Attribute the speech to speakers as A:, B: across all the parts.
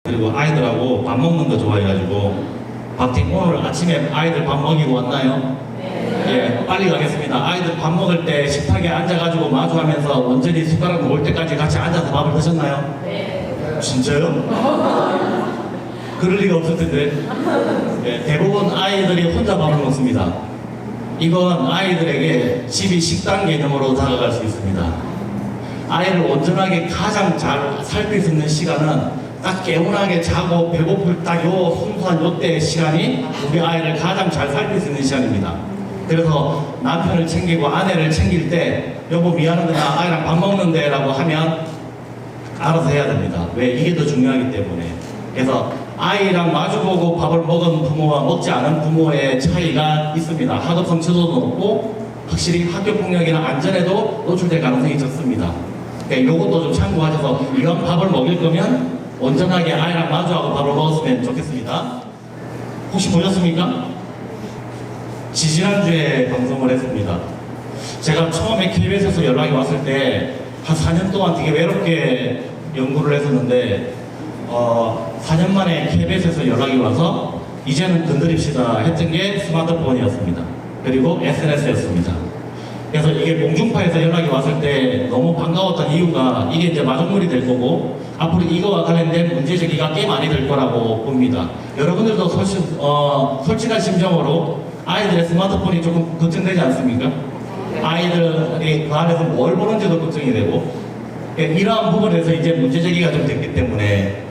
A: 그리고 아이들하고 밥 먹는 거 좋아해가지고 오늘 아침에 아이들 밥 먹이고 왔나요? 네. 예, 빨리 가겠습니다. 아이들 밥 먹을 때 식탁에 앉아가지고 마주하면서 원전이 숟가락 먹을 때까지 같이 앉아서 밥을 드셨나요?
B: 네.
A: 진짜요? 그럴 리가 없을 텐데. 예, 대부분 아이들이 혼자 밥을 먹습니다. 이건 아이들에게 집이 식당 개념으로 다가갈 수 있습니다. 아이를 온전하게 가장 잘 살필 수 있는 시간은 딱 개운하게 자고 배고플 딱 요 순수한 요때 시간이 우리 아이를 가장 잘 살필 수 있는 시간입니다. 그래서 남편을 챙기고 아내를 챙길 때 여보 미안한데 나 아이랑 밥 먹는데 라고 하면 알아서 해야 됩니다. 왜? 이게 더 중요하기 때문에. 그래서 아이랑 마주보고 밥을 먹은 부모와 먹지 않은 부모의 차이가 있습니다. 학업 성취도도 높고 확실히 학교 폭력이나 안전에도 노출될 가능성이 적습니다. 그러니까 이것도 좀 참고하셔서 이런 밥을 먹일 거면 온전하게 아이랑 마주하고 밥을 먹었으면 좋겠습니다. 혹시 보셨습니까? 지지난주에 방송을 했습니다. 제가 처음에 KBS에서 연락이 왔을 때 한 4년 동안 되게 외롭게 연구를 했었는데 4년 만에 KBS에서 연락이 와서 이제는 건드립시다 했던 게 스마트폰이었습니다. 그리고 SNS였습니다. 그래서 이게 공중파에서 연락이 왔을 때 너무 반가웠던 이유가 이게 이제 마중물이 될 거고 앞으로 이거와 관련된 문제 제기가 꽤 많이 될 거라고 봅니다. 여러분들도 솔직한 심정으로 아이들의 스마트폰이 조금 걱정되지 않습니까? 아이들이 그 안에서 뭘 보는지도 걱정이 되고 이러한 부분에서 이제 문제 제기가 좀 됐기 때문에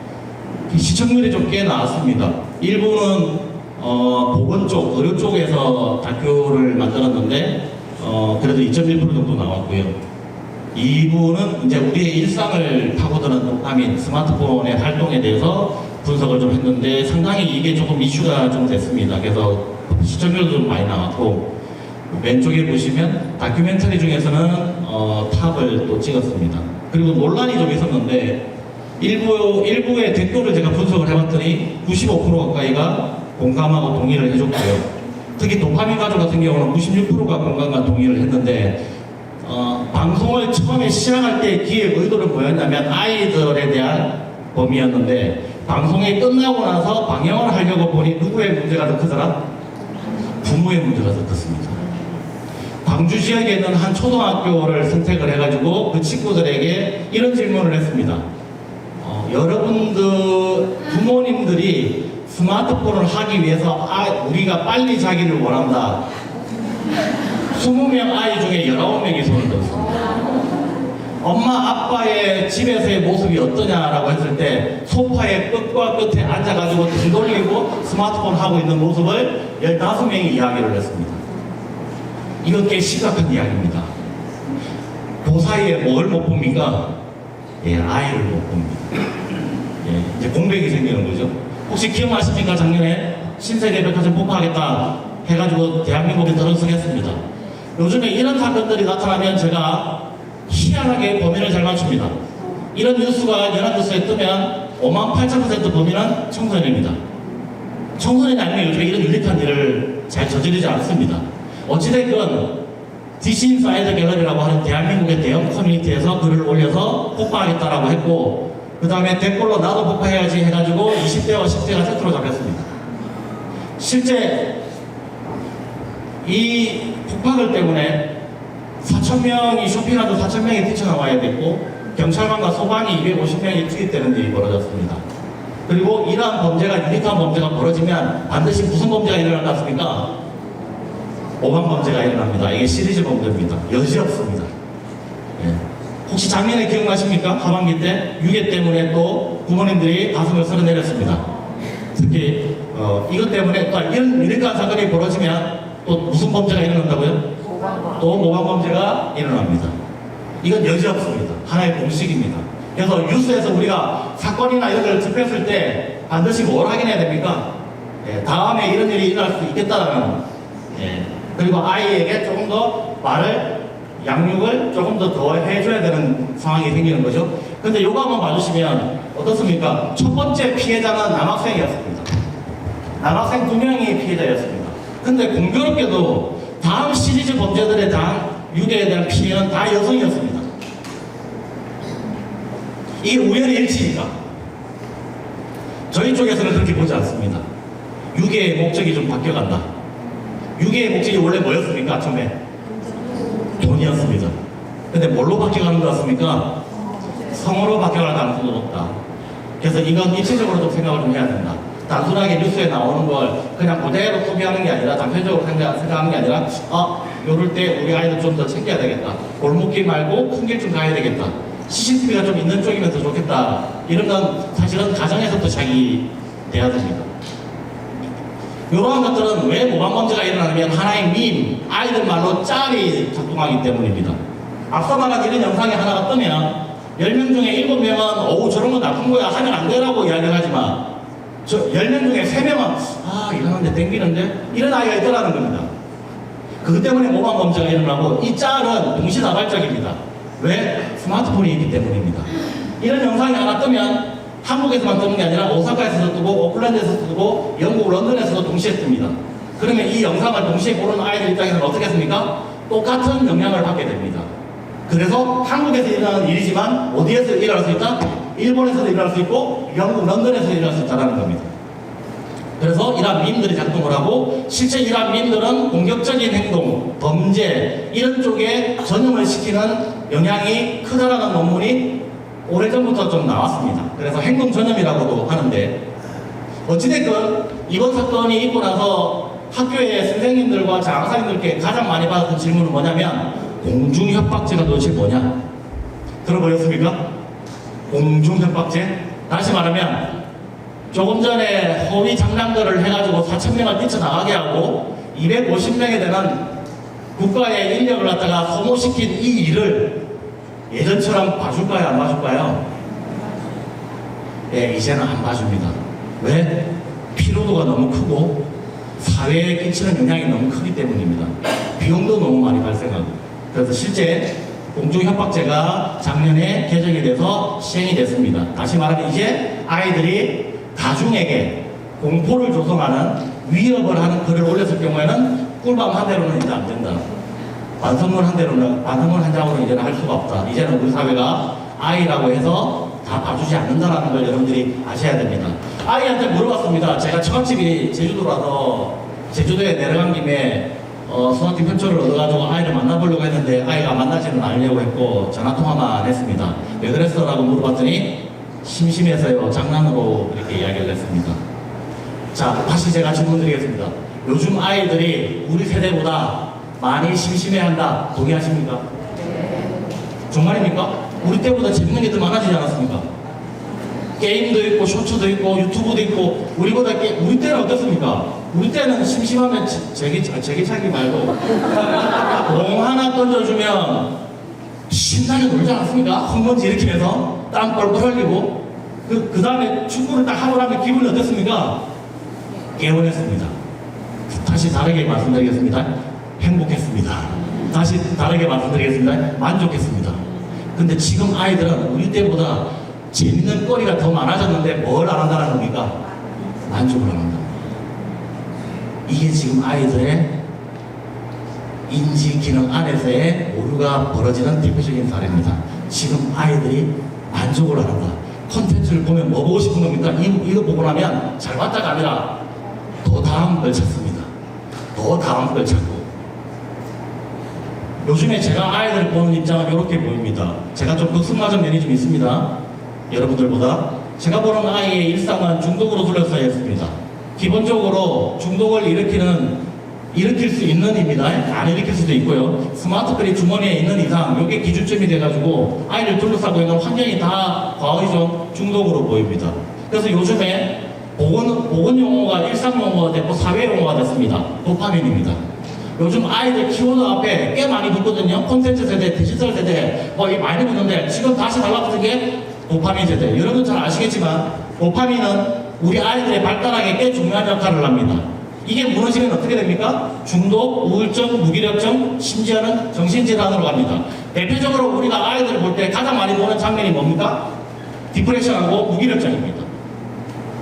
A: 시청률이 좀 꽤 나왔습니다. 일부는 보건 쪽, 의료 쪽에서 다큐를 만들었는데 그래도 2.1% 정도 나왔고요. 2부는 이제 우리의 일상을 파고드는 도파민, 스마트폰의 활동에 대해서 분석을 좀 했는데 상당히 이게 조금 이슈가 좀 됐습니다. 그래서 시청률도 좀 많이 나왔고 왼쪽에 보시면 다큐멘터리 중에서는 탑을 또 찍었습니다. 그리고 논란이 좀 있었는데 일부의 댓글을 제가 분석을 해봤더니 95% 가까이가 공감하고 동의를 해줬고요. 특히 도파민 가족 같은 경우는 96%가 공감과 동의를 했는데 방송을 처음에 시작할 때 기획 의도는 뭐였냐면 아이들에 대한 범위였는데 방송이 끝나고 나서 방영을 하려고 보니 누구의 문제가 더 크더라? 부모의 문제가 더 컸습니다. 광주 지역에 있는 한 초등학교를 선택을 해가지고 그 친구들에게 이런 질문을 했습니다. 여러분들 부모님들이 스마트폰을 하기 위해서 우리가 빨리 자기를 원한다. 20명 아이 중에 19명이 손을 들었습니다. 엄마 아빠의 집에서의 모습이 어떠냐라고 했을 때 소파의 끝과 끝에 앉아가지고 등 돌리고 스마트폰 하고 있는 모습을 15명이 이야기를 했습니다. 이건 꽤 심각한 이야기입니다. 그 사이에 뭘 못 봅니까? 예, 아이를 못 봅니다. 예, 이제 공백이 생기는 거죠. 혹시 기억나십니까? 작년에 신세계백화점 폭파하겠다 해가지고 대한민국에 들어서겠습니다. 요즘에 이런 사건들이 나타나면 제가 희한하게 범인을 잘 맞춥니다. 이런 뉴스가 연합뉴스에 뜨면 58,000% 범인은 청소년입니다. 청소년이 아니면 요즘에 이런 유력한 일을 잘 저지르지 않습니다. 어찌됐건 디스인사이드 갤러리라고 하는 대한민국의 대형 커뮤니티에서 글을 올려서 폭파하겠다라고 했고 그 다음에 댓글로 나도 폭파해야지 해가지고 20대와 10대가 세트로 잡혔습니다. 실제 이 폭파글 때문에 4,000명이 쇼핑하도 4,000명이 뛰쳐나와야 됐고 경찰관과 소방이 250명이 투입되는 일이 벌어졌습니다. 그리고 이러한 범죄가 유니크한 범죄가 벌어지면 반드시 무슨 범죄가 일어날 것 같습니까? 오방 범죄가 일어납니다. 이게 시리즈 범죄입니다. 여지없습니다. 예. 혹시 작년에 기억나십니까? 하반기 때 유괴 때문에 또 부모님들이 가슴을 쓸어내렸습니다. 특히 이것 때문에 또 이런 유니크한 사건이 벌어지면 또 무슨 범죄가 일어난다고요? 또 모방 범죄가 일어납니다. 이건 여지없습니다. 하나의 공식입니다. 그래서 뉴스에서 우리가 사건이나 이런 걸 접했을 때 반드시 뭘 확인해야 됩니까? 예, 다음에 이런 일이 일어날 수 있겠다라는 그리고 아이에게 조금 더 양육을 조금 더 해줘야 되는 상황이 생기는 거죠. 근데 요거 한번 봐주시면 어떻습니까? 첫 번째 피해자는 남학생이었습니다. 남학생 2명이 피해자였습니다. 근데 공교롭게도 다음 시리즈 범죄들에 대한 유괴에 대한 피해는 다 여성이었습니다. 이게 우연의 일치입니다. 저희 쪽에서는 그렇게 보지 않습니다. 유괴의 목적이 좀 바뀌어간다. 유괴의 목적이 원래 뭐였습니까? 처음에 돈이었습니다. 근데 뭘로 바뀌어가는 것 같습니까? 성으로 바뀌어갈 가능성이 높다. 그래서 이건 입체적으로 좀 생각을 좀 해야 된다. 단순하게 뉴스에 나오는 걸 그냥 그대로 소비하는 게 아니라 단편적으로 생각하는 게 아니라 요럴 때 우리 아이들 좀 더 챙겨야 되겠다. 골목길 말고 큰 길 좀 가야 되겠다. CCTV가 좀 있는 쪽이면 더 좋겠다. 이런 건 사실은 가정에서부터 시작이 돼야 됩니다. 이러한 것들은 왜 모방범죄가 일어나냐면 하나의 밈, 아이들 말로 짤이 작동하기 때문입니다. 앞서 말한 이런 영상이 하나가 뜨면 10명 중에 7명은 어우 저런 거 나쁜 거야 하면 안 되라고 이야기를 하지만 10명 중에 3명은 이상한데 땡기는데 이런 아이가 있더라는 겁니다. 그것 때문에 모방범죄가 일어나고 이 짤은 동시다발적입니다. 왜? 스마트폰이 있기 때문입니다. 이런 영상이 하나 뜨면 한국에서만 뜨는 게 아니라 오사카에서도 뜨고 오클랜드에서도 뜨고 영국 런던에서도 동시에 뜹니다. 그러면 이 영상을 동시에 보는 아이들 입장에서는 어떻게 했습니까? 똑같은 영향을 받게 됩니다. 그래서 한국에서 일어나는 일이지만 어디에서 일어날 수 있다? 일본에서도 일어날 수 있고 영국 런던에서 일어날 수 있다는 겁니다. 그래서 이러한 밈들이 작동을 하고 실제 이러한 밈들은 공격적인 행동, 범죄 이런 쪽에 전염을 시키는 영향이 크다라는 논문이 오래전부터 좀 나왔습니다. 그래서 행동 전염이라고도 하는데 어찌됐건 이번 사건이 있고 나서 학교의 선생님들과 장사님들께 가장 많이 받았던 질문은 뭐냐면 공중협박죄가 도대체 뭐냐? 들어보셨습니까? 공중협박죄? 다시 말하면 조금 전에 허위 장난들을 해가지고 4,000명을 뛰쳐나가게 하고 250명에 되는 국가의 인력을 갖다가 소모시킨 이 일을 예전처럼 봐줄까요? 안 봐줄까요? 예, 이제는 안 봐줍니다. 왜? 피로도가 너무 크고 사회에 끼치는 영향이 너무 크기 때문입니다. 비용도 너무 많이 발생하고. 그래서 실제 공중협박죄가 작년에 개정이 돼서 시행이 됐습니다. 다시 말하면 이제 아이들이 다중에게 공포를 조성하는 위협을 하는 글을 올렸을 경우에는 꿀밤 한 대로는 이제 안 된다. 반성문 한 장으로는 이제는 할 수가 없다. 이제는 우리 사회가 아이라고 해서 다 봐주지 않는다라는 걸 여러분들이 아셔야 됩니다. 아이한테 물어봤습니다. 제가 처갓집이 제주도라서 제주도에 내려간 김에 소나팀 편초를 얻어가지고 아이를 만나보려고 했는데 아이가 만나지는 않으려고 했고 전화통화만 했습니다. 왜 그랬어? 라고 물어봤더니 심심해서요. 장난으로 이렇게 이야기를 했습니다. 자, 다시 제가 질문 드리겠습니다. 요즘 아이들이 우리 세대보다 많이 심심해한다. 동의하십니까? 정말입니까? 우리 때보다 재밌는 게 더 많아지지 않았습니까? 게임도 있고 쇼츠도 있고 유튜브도 있고 우리 때는 어떻습니까? 우리 때는 심심하면 제기차기 말고 공 하나 던져주면 신나게 놀지 않았습니까? 홈런지 이렇게 해서 땀 뻘뻘 흘리고 그 다음에 축구를 딱 하고 나면 기분이 어땠습니까? 개운했습니다. 다시 다르게 말씀드리겠습니다. 행복했습니다. 다시 다르게 말씀드리겠습니다. 만족했습니다. 근데 지금 아이들은 우리 때보다 재밌는 거리가 더 많아졌는데 뭘 안 한다는 겁니까? 만족을 안 한다. 이게 지금 아이들의 인지 기능 안에서의 오류가 벌어지는 대표적인 사례입니다. 지금 아이들이 만족을 안 한다. 콘텐츠를 보면 뭐 보고 싶은 겁니까? 이거 보고 나면 잘 봤다가 아니라 더 다음 걸 찾습니다. 더 다음 걸 찾고. 요즘에 제가 아이들 보는 입장은 이렇게 보입니다. 제가 좀 극승마적 면이 좀 있습니다. 여러분들보다. 제가 보는 아이의 일상은 중독으로 둘러싸여 있습니다. 기본적으로 중독을 일으킬 수 있는 입니다. 안 일으킬 수도 있고요. 스마트폰이 주머니에 있는 이상 이게 기준점이 돼가지고 아이를 둘러싸고 있는 환경이 다 과거의 좀 중독으로 보입니다. 그래서 요즘에 보건 용어가 일상 용어가 됐고 사회 용어가 됐습니다. 도파민입니다. 요즘 아이들 키워드 앞에 꽤 많이 붙거든요. 콘텐츠 세대, 디지털 세대 뭐 이게 많이 붙는데 지금 다시 달라붙은 게 도파민 세대. 여러분 잘 아시겠지만 도파민은 우리 아이들의 발달하기에 꽤 중요한 역할을 합니다. 이게 무너지면 어떻게 됩니까? 중독, 우울증, 무기력증, 심지어는 정신질환으로 갑니다. 대표적으로 우리가 아이들을 볼 때 가장 많이 보는 장면이 뭡니까? 디프레션하고 무기력증입니다.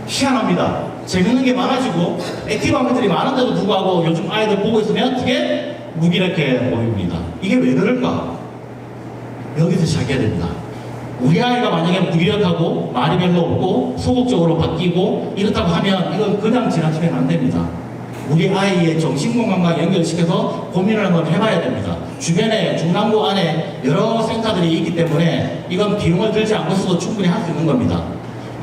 A: 희한합니다. 재밌는 게 많아지고 액티브한 것들이 많은데도 불구하고 요즘 아이들 보고 있으면 되게 무기력해 보입니다. 이게 왜 그럴까? 여기서 시작해야 됩니다. 우리 아이가 만약에 무기력하고 말이 별로 없고 소극적으로 바뀌고 이렇다고 하면 이건 그냥 지나치면 안 됩니다. 우리 아이의 정신건강과 연결시켜서 고민을 한번 해봐야 됩니다. 주변에 중랑구 안에 여러 센터들이 있기 때문에 이건 비용을 들지 않고서도 충분히 할 수 있는 겁니다.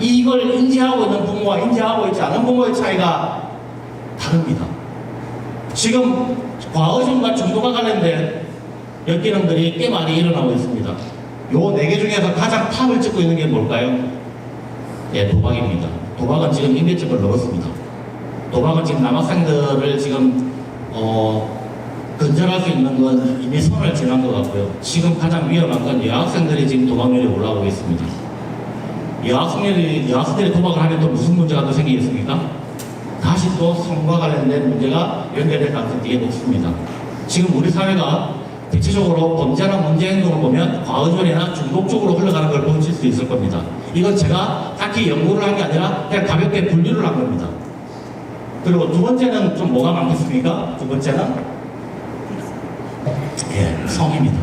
A: 이걸 인지하고 있는 부모와 인지하고 있지 않은 부모의 차이가 다릅니다. 지금 과의존과 중도가 관련된 역기능들이 꽤 많이 일어나고 있습니다. 요 4개 중에서 가장 탑을 찍고 있는 게 뭘까요? 예, 도박입니다. 도박은 지금 임대점을 넘었습니다. 도박은 지금 남학생들을 지금 근절할 수 있는 건 이미 선을 지난 것 같고요. 지금 가장 위험한 건 여학생들이 지금 도박률이 올라오고 있습니다. 여학생들이 도박을 하면 또 무슨 문제가 더 생기겠습니까? 다시 또 성과 관련된 문제가 연결될 가능성이 되게 높습니다. 지금 우리 사회가 대체적으로 범죄나 문제 행동을 보면 과의존이나 중독 쪽으로 흘러가는 걸 보실 수 있을 겁니다. 이건 제가 딱히 연구를 한 게 아니라 그냥 가볍게 분류를 한 겁니다. 그리고 두 번째는 좀 뭐가 많겠습니까? 두 번째는 예, 성입니다.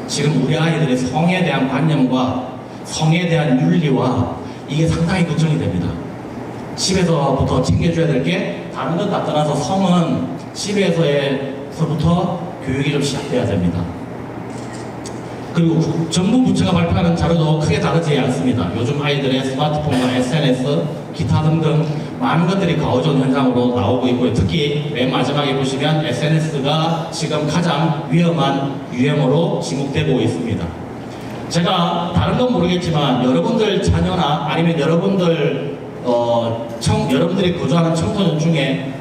A: 지금 우리 아이들의 성에 대한 관념과 성에 대한 윤리와 이게 상당히 걱정이 됩니다. 집에서부터 챙겨줘야 될 게 다른 건 다 떠나서 성은 집에서부터 교육이 좀 시작돼야 됩니다. 그리고 정부 부처가 발표하는 자료도 크게 다르지 않습니다. 요즘 아이들의 스마트폰과 SNS, 기타 등등 많은 것들이 과오존 현상으로 나오고 있고요. 특히 맨 마지막에 보시면 SNS가 지금 가장 위험한 유행어로 지목되고 있습니다. 제가 다른 건 모르겠지만 여러분들 자녀나 아니면 여러분들이 거주하는 청소년 중에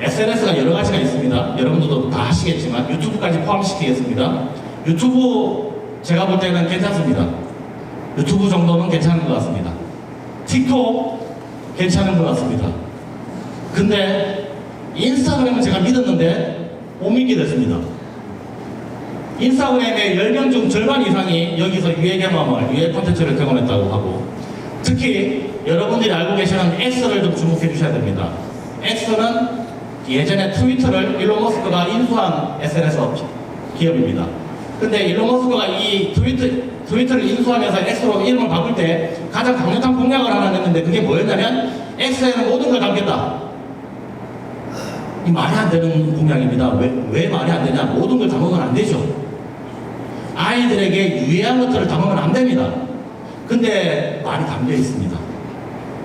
A: SNS가 여러 가지가 있습니다. 여러분들도 다 아시겠지만 유튜브까지 포함시키겠습니다. 유튜브 제가 볼 때는 괜찮습니다. 유튜브 정도는 괜찮은 것 같습니다. 틱톡 괜찮은 것 같습니다. 근데 인스타그램은 제가 믿었는데 못 믿게 됐습니다. 인스타그램에 10명 중 절반 이상이 여기서 유해 경험을, 유해 콘텐츠를 경험했다고 하고, 특히 여러분들이 알고 계시는 X를 좀 주목해 주셔야 됩니다. X는 예전에 트위터를 일론 머스크가 인수한 SNS 기업입니다. 근데 일론 머스크가 이 트위터를 인수하면서 X로 이름을 바꿀 때 가장 강력한 공약을 하나 냈는데 그게 뭐였냐면 X에는 모든 걸 담겠다. 이 말이 안 되는 공약입니다. 왜 말이 안 되냐? 모든 걸 담으면 안 되죠. 아이들에게 유해한 것들을 담으면 안 됩니다. 근데 많이 담겨 있습니다.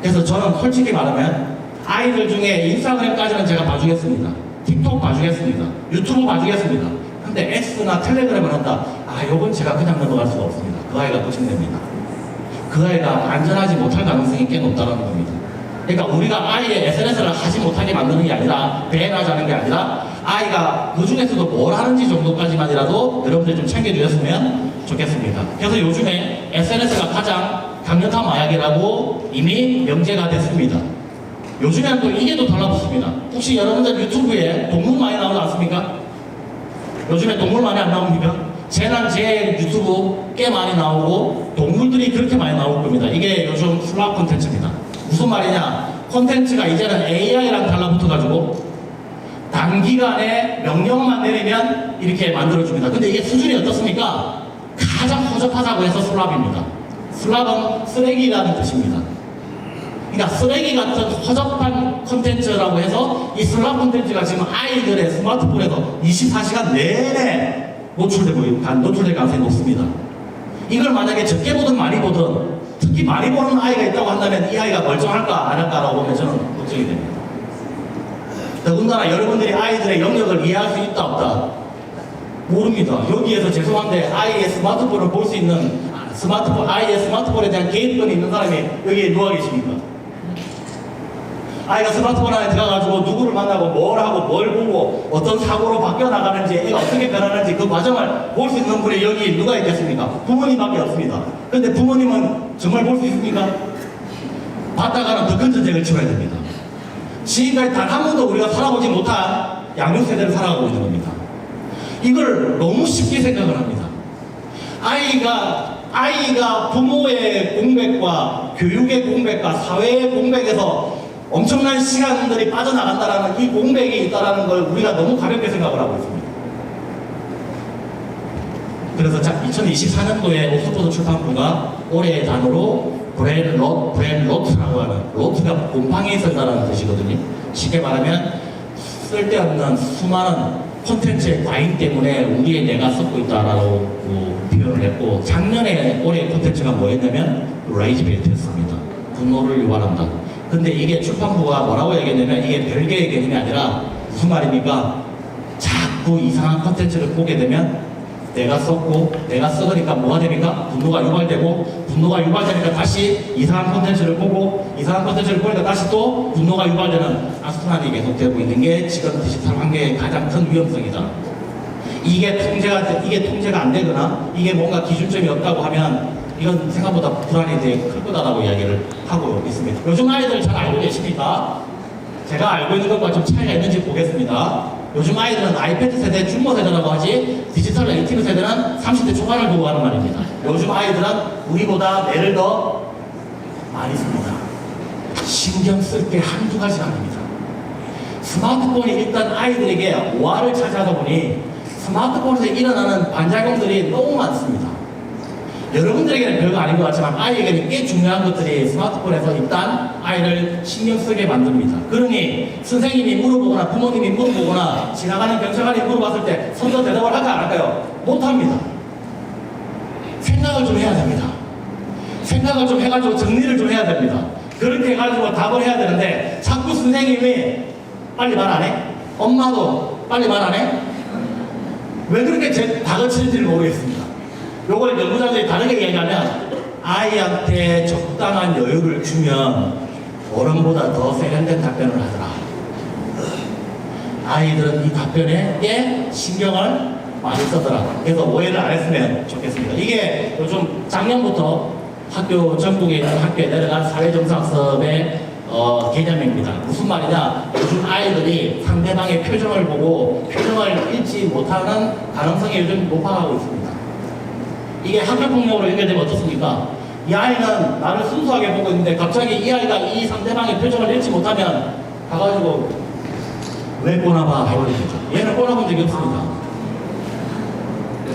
A: 그래서 저는 솔직히 말하면 아이들 중에 인스타그램까지는 제가 봐주겠습니다. 틱톡 봐주겠습니다. 유튜브 봐주겠습니다. 근데 X나 텔레그램을 한다. 요건 제가 그냥 넘어갈 수가 없습니다. 그 아이가 고침됩니다. 그 아이가 안전하지 못할 가능성이 꽤 높다는 겁니다. 그러니까 우리가 아이의 SNS를 하지 못하게 만드는 게 아니라 배제하자는 게 아니라 아이가 그 중에서도 뭘 하는지 정도까지만이라도 여러분들이 좀 챙겨주셨으면 좋겠습니다. 그래서 요즘에 SNS가 가장 강력한 마약이라고 이미 명제가 됐습니다. 요즘에는 또 이게 또 달라붙습니다. 혹시 여러분들 유튜브에 동물 많이 나오지 않습니까? 요즘에 동물 많이 안 나옵니까? 재난, 유튜브 꽤 많이 나오고 동물들이 그렇게 많이 나올 겁니다. 이게 요즘 플랍 콘텐츠입니다. 무슨 말이냐? 콘텐츠가 이제는 AI랑 달라붙어가지고 단기간에 명령만 내리면 이렇게 만들어줍니다. 근데 이게 수준이 어떻습니까? 가장 허접하다고 해서 슬랍입니다. 슬랍은 쓰레기라는 뜻입니다. 그러니까 쓰레기 같은 허접한 콘텐츠라고 해서 이 슬랍 콘텐츠가 지금 아이들의 스마트폰에서 24시간 내내 노출될 가능성이 높습니다. 이걸 만약에 적게 보든 많이 보든 특히 많이 보는 아이가 있다고 한다면 이 아이가 멀쩡할까 안 할까라고 보면 저는 걱정이 됩니다. 더군다나 여러분들이 아이들의 영역을 이해할 수 있다 없다 모릅니다. 여기에서 죄송한데 아이의 스마트폰을 볼 수 있는 아이의 스마트폰에 대한 개입권이 있는 사람이 여기에 누가 계십니까? 아이가 스마트폰 안에 들어가가지고 누구를 만나고 뭘 하고 뭘 보고 어떤 사고로 바뀌어 나가는지 애가 어떻게 변하는지 그 과정을 볼 수 있는 분이 여기 누가 있겠습니까? 부모님밖에 없습니다. 근데 부모님은 정말 볼 수 있습니까? 봤다가는 더 큰 전쟁을 치러야 됩니다. 지금까지 단 한 번도 우리가 살아보지 못한 양육 세대를 살아가고 있는 겁니다. 이걸 너무 쉽게 생각을 합니다. 아이가 부모의 공백과 교육의 공백과 사회의 공백에서 엄청난 시간들이 빠져나간다라는 이 공백이 있다라는 걸 우리가 너무 가볍게 생각을 하고 있습니다. 그래서 2024년도에 옥스퍼드 출판부가 올해의 단어로 브레인로트라고 하는, 로트가 곰팡이 쓴다는 뜻이거든요. 쉽게 말하면 쓸데없는 수많은 콘텐츠의 과잉 때문에 우리의 뇌가 썩고 있다라고 표현을 했고, 작년에 올해 콘텐츠가 뭐였냐면 레이지 벨트였습니다. 분노를 유발한다. 근데 이게 출판부가 뭐라고 얘기했냐면 이게 별개의 개념이 아니라 무슨 말입니까? 자꾸 이상한 콘텐츠를 보게 되면 내가 썩고, 내가 썩으니까 뭐가 됩니까? 분노가 유발되고, 분노가 유발되니까 다시 이상한 콘텐츠를 보고, 이상한 콘텐츠를 보니까 다시 또 분노가 유발되는 악순환이 계속되고 있는 게 지금 디지털 환경의 가장 큰 위험성이다. 이게 통제가 안 되거나 이게 뭔가 기준점이 없다고 하면 이건 생각보다 불안이 되게 클 거다라고 이야기를 하고 있습니다. 요즘 아이들 잘 알고 계십니까? 제가 알고 있는 것과 좀 차이가 있는지 보겠습니다. 요즘 아이들은 아이패드 세대, 줌머 세대라고 하지, 디지털 네이티브 세대는 30대 초반을 보고 하는 말입니다. 요즘 아이들은 우리보다 뇌를 더 많이 씁니다. 신경 쓸 게 한두 가지가 아닙니다. 스마트폰이 일단 아이들에게 오화를 차지하다 보니 스마트폰에서 일어나는 반작용들이 너무 많습니다. 여러분들에게는 별거 아닌 것 같지만 아이에게는 꽤 중요한 것들이 스마트폰에서 일단 아이를 신경 쓰게 만듭니다. 그러니 선생님이 물어보거나 부모님이 물어보거나 지나가는 경찰관이 물어봤을 때 선서 대답을 할까 안 할까요? 못합니다. 생각을 좀 해야 됩니다. 생각을 좀 해가지고 정리를 좀 해야 됩니다. 그렇게 해가지고 답을 해야 되는데 자꾸 선생님이 빨리 말 안 해? 엄마도 빨리 말 안 해? 왜 그렇게 다그치는지를 모르겠습니다. 요걸 연구자들이 다르게 얘기하면 아이한테 적당한 여유를 주면 어른보다 더 세련된 답변을 하더라. 아이들은 이 답변에 꽤 신경을 많이 쓰더라. 그래서 오해를 안 했으면 좋겠습니다. 이게 요즘 작년부터 전국에 있는 학교에 내려간 사회정상학습의 개념입니다. 무슨 말이냐? 요즘 아이들이 상대방의 표정을 보고 표정을 읽지 못하는 가능성이 요즘 높아가고 있습니다. 이게 학교폭력으로 연결되면 어떻습니까? 이 아이는 나를 순수하게 보고 있는데 갑자기 이 아이가 이 상대방의 표정을 읽지 못하면 가가지고 왜 꼬나봐 해버립니다. 얘는 꼬나본 적이 없습니다.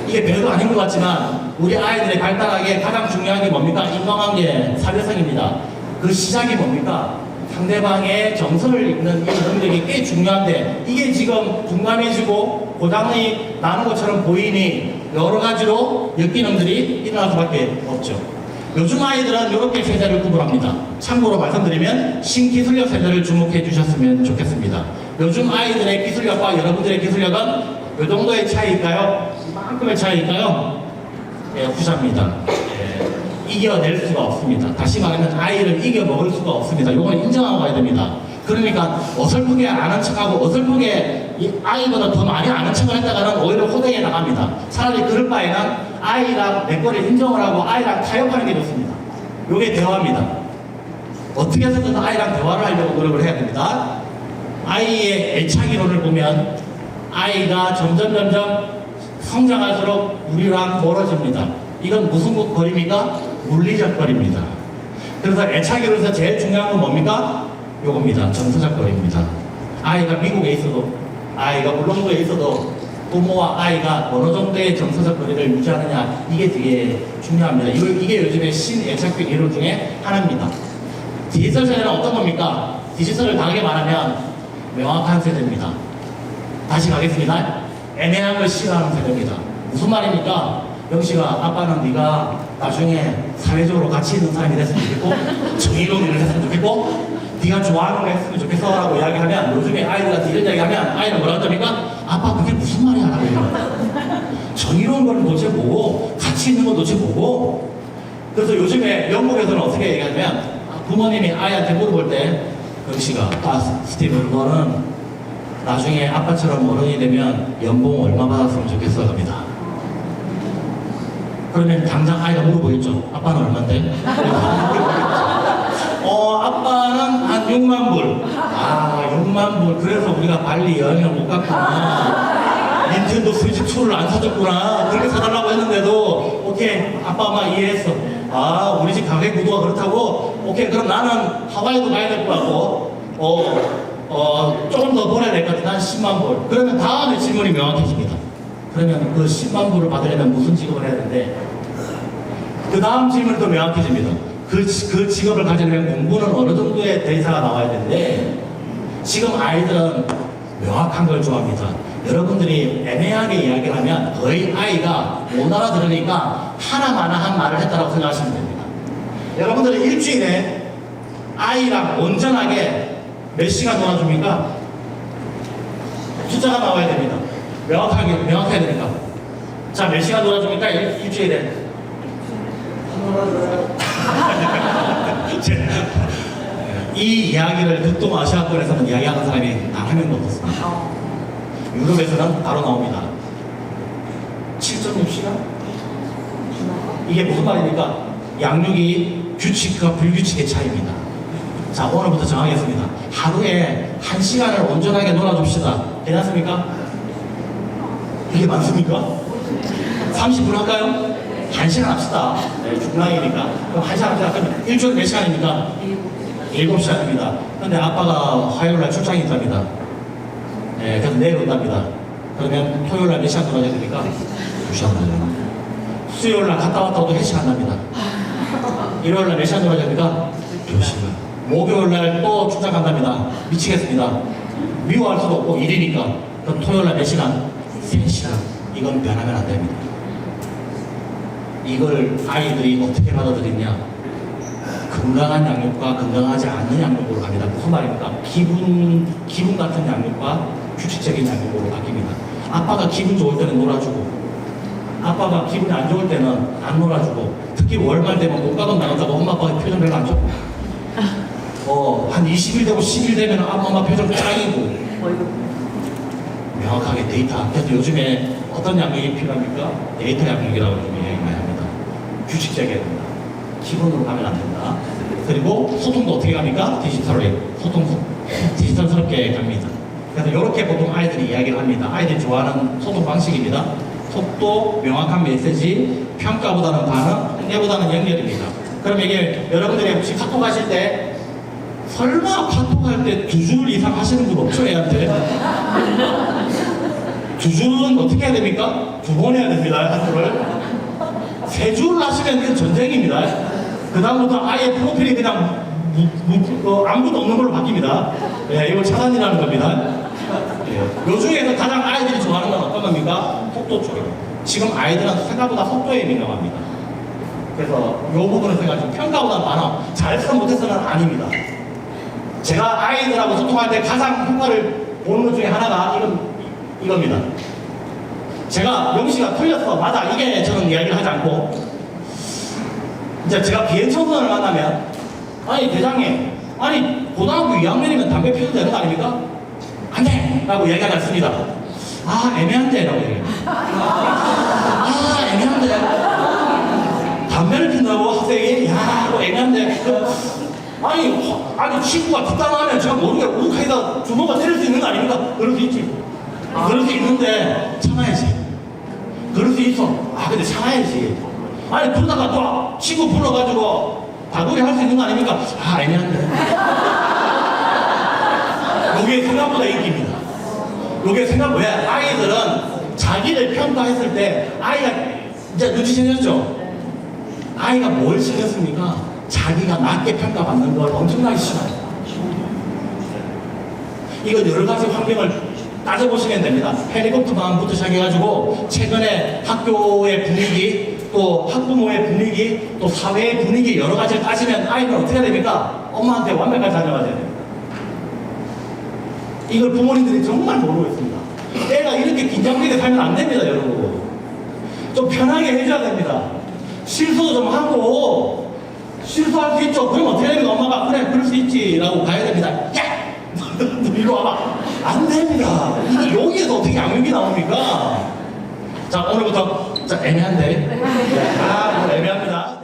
A: 이게 별거 아닌 것 같지만 우리 아이들의 발달하기에 가장 중요한 게 뭡니까? 인간관계, 사회성입니다. 그 시작이 뭡니까? 상대방의 정서를 읽는 이 능력이 꽤 중요한데 이게 지금 둔감해지고 고장이 나는 것처럼 보이니 여러 가지로 역기능들이 일어날 수밖에 없죠. 요즘 아이들은 이렇게 세대를 구분합니다. 참고로 말씀드리면 신기술력 세대를 주목해 주셨으면 좋겠습니다. 요즘 아이들의 기술력과 여러분들의 기술력은 이 정도의 차이일까요? 이만큼의 차이일까요? 예, 후자입니다. 예, 이겨낼 수가 없습니다. 다시 말하면 아이를 이겨먹을 수가 없습니다. 이거는 인정하고 가야 됩니다. 그러니까 어설프게 아는 척하고 어설프게 이 아이보다 더 많이 아는 척을 했다가는 오히려 호되게 나갑니다. 차라리 그럴 바에는 아이랑 내 거를 인정을 하고 아이랑 타협하는 게 좋습니다. 이게 대화입니다. 어떻게 해서든 아이랑 대화를 하려고 노력을 해야 됩니다. 아이의 애착이론을 보면 아이가 점점 성장할수록 우리랑 멀어집니다. 이건 무슨 거리입니까? 물리적 거리입니다. 그래서 애착이론에서 제일 중요한 건 뭡니까? 요겁니다. 정서적 거리입니다. 아이가 미국에 있어도, 아이가 울릉도에 있어도 부모와 아이가 어느 정도의 정서적 거리를 유지하느냐, 이게 되게 중요합니다. 이게 요즘의 신애착적 이론 중에 하나입니다. 디지털 세대는 어떤 겁니까? 디지털을 다르게 말하면 명확한 세대입니다. 다시 가겠습니다. 애매한 걸 싫어하는 세대입니다. 무슨 말입니까? 영식아, 아빠는 네가 나중에 사회적으로 가치 있는 사람이 됐으면 좋겠고 정의로운 일을 했으면 좋겠고 네가 좋아하는 걸 했으면 좋겠어 라고 이야기하면, 요즘에 아이들한테 이런 이야기하면 아이는 뭐라고 합니까? 아빠 그게 무슨 말이야 라고 얘기합니다. 정의로운 건 도대체 뭐고 가치 있는 건 도대체 뭐고. 그래서 요즘에 영국에서는 어떻게 얘기하냐면 부모님이 아이한테 물어볼 때 영식아, 스티븐 너는 나중에 아빠처럼 어른이 되면 연봉 얼마 받았으면 좋겠어 합니다. 그러면 당장 아이가 물어보겠죠. 아빠는 얼만데? 아빠는 한 6만 불. 6만 불. 그래서 우리가 발리 여행을 못 갔구나. 닌텐도 스위치 2를 안 사줬구나. 그렇게 사달라고 했는데도 오케이, 아빠 엄마 이해했어. 우리 집 가게 구도가 그렇다고? 오케이, 그럼 나는 하와이도 가야 될 것 같고 조금 더 벌어야 될 것 같아. 난 10만 불. 그러면 다음에 질문이 명확해집니다. 그러면 그 10만 불을 받으려면 무슨 직업을 해야 되는데, 그 다음 질문이 더 명확해집니다. 그 직업을 가지려면 공부는 어느 정도의 데이터가 나와야 되는데, 지금 아이들은 명확한 걸 좋아합니다. 여러분들이 애매하게 이야기를 하면 거의 아이가 못 알아들으니까 하나마나한 말을 했다고 생각하시면 됩니다. 여러분들은 일주일에 아이랑 온전하게 몇 시간 놀아줍니까? 숫자가 나와야 됩니다. 명확해야 됩니까? 자, 몇 시간 놀아줍니까? 일주일에. 이 이야기를 극동아시아권에서는 이야기하는 사람이 단 한 명도 없었습니다. 유럽에서는 바로 나옵니다. 7.6시간? 이게 무슨 말입니까? 양육이 규칙과 불규칙의 차이입니다. 자, 오늘부터 정하겠습니다. 하루에 1시간을 온전하게 놀아줍시다. 괜찮습니까? 이게 많습니까? 30분 할까요? 1시간 합시다. 네, 중랑이니까. 그럼 1시간 합시다. 그러면 일주일에 몇 시간입니까? 7시간입니다. 근데 아빠가 화요일날 출장이 있답니다. 네, 그래서 내일 온답니다. 그러면 토요일날 몇 시간 놀아야 됩니까? 2시간 놀아야 됩니다. 수요일날 갔다 왔다 오도 3시간 납니다. 일요일날 몇 시간 놀아야 됩니까? 2시간. 목요일날 또 출장 간답니다. 미치겠습니다. 미워할 수도 없고 일이니까. 그럼 토요일날 몇 시간? 3시간. 이건 변하면 안 됩니다. 이걸 아이들이 어떻게 받아들이냐? 건강한 양육과 건강하지 않는 양육으로 갑니다. 무슨 말입니까? 기분 같은 양육과 규칙적인 양육으로 바뀝니다. 아빠가 기분 좋을 때는 놀아주고, 아빠가 기분이 안 좋을 때는 안 놀아주고, 특히 월말 되면 몸가돈 나간다고 엄마 아빠가 표정 별로 안 좋고, 한 20일 되고 10일 되면 엄마 표정 짱이고, 명확하게 데이터. 그래서 요즘에 어떤 양육이 필요합니까? 데이터 양육이라고 좀 얘기 많이 합니다. 규칙적이어야 됩니다. 기본으로 가면 안 된다. 그리고 소통도 어떻게 갑니까? 디지털스럽게 갑니다. 그래서 이렇게 보통 아이들이 이야기를 합니다. 아이들이 좋아하는 소통 방식입니다. 속도, 명확한 메시지, 평가보다는 반응, 홍해보다는 연결입니다. 그럼 이게 여러분들이 혹시 카톡 하실 때 설마 카톡 할 때 2줄 이상 하시는 분 없죠, 애한테? 2줄은 어떻게 해야 됩니까? 2번 해야 됩니다, 카톡을. 3줄 하시면 이건 전쟁입니다. 그 다음부터 아예 프로필이 그냥 아무것도 없는 걸로 바뀝니다. 예, 이거 차단이라는 겁니다. 예, 요 중에서 가장 아이들이 좋아하는 건 어떤 겁니까? 속도 쪽이에요. 지금 아이들은 생각보다 속도에 민감합니다. 그래서 이 부분은 생각 좀 평가보다 많아. 잘해서 못해서는 아닙니다. 제가 아이들하고 소통할 때 가장 효과를 보는 것 중에 하나가 이겁니다. 제가 명시가 틀렸어. 맞아. 이게 저는 이야기를 하지 않고, 이제 제가 비행청소년을 만나면, 아니, 대장님, 아니, 고등학교 2학년이면 담배 피워도 되는 거 아닙니까? 안 돼! 라고 이야기가 났습니다. 아, 애매한데? 라고 얘기해요. 아, 애매한데? 담배를 핀다고 학생이? 야, 이거 애매한데? 아니, 친구가 뒷담화하면 제가 모르게 우욱하기다 주먹을 때릴 수 있는 거 아닙니까? 그럴 수 있지. 그럴 수 있는데, 참아야지. 그럴 수 있어. 근데 참아야지. 아니, 그러다가 또 친구 불러가지고 다구리 할 수 있는 거 아닙니까? 애매한데. 요게 생각보다 인기입니다. 요게 왜? 아이들은 자기를 평가했을 때 아이가 이제 눈치채셨죠? 아이가 뭘 싫었습니까? 자기가 낮게 평가받는 걸 엄청나게 싫어요. 이거 여러 가지 환경을 따져보시면 됩니다. 헬리콥터 마음부터 시작해가지고 최근에 학교의 분위기, 또 학부모의 분위기, 또 사회의 분위기 여러 가지를 따지면 아이는 어떻게 해야 됩니까? 엄마한테 완벽하게 다녀가야 됩니다. 이걸 부모님들이 정말 모르고 있습니다. 애가 이렇게 긴장되게 살면 안 됩니다, 여러분. 좀 편하게 해줘야 됩니다. 실수도 좀 하고, 실수할 수 있죠. 그럼 어떻게 됩니까? 엄마가 그래, 그럴 수 있지 라고 가야 됩니다. 야! 너 이리 와봐. 안 됩니다. 이게 여기에서 어떻게 양육이 나옵니까? 자, 오늘부터 애매한데. 애매합니다.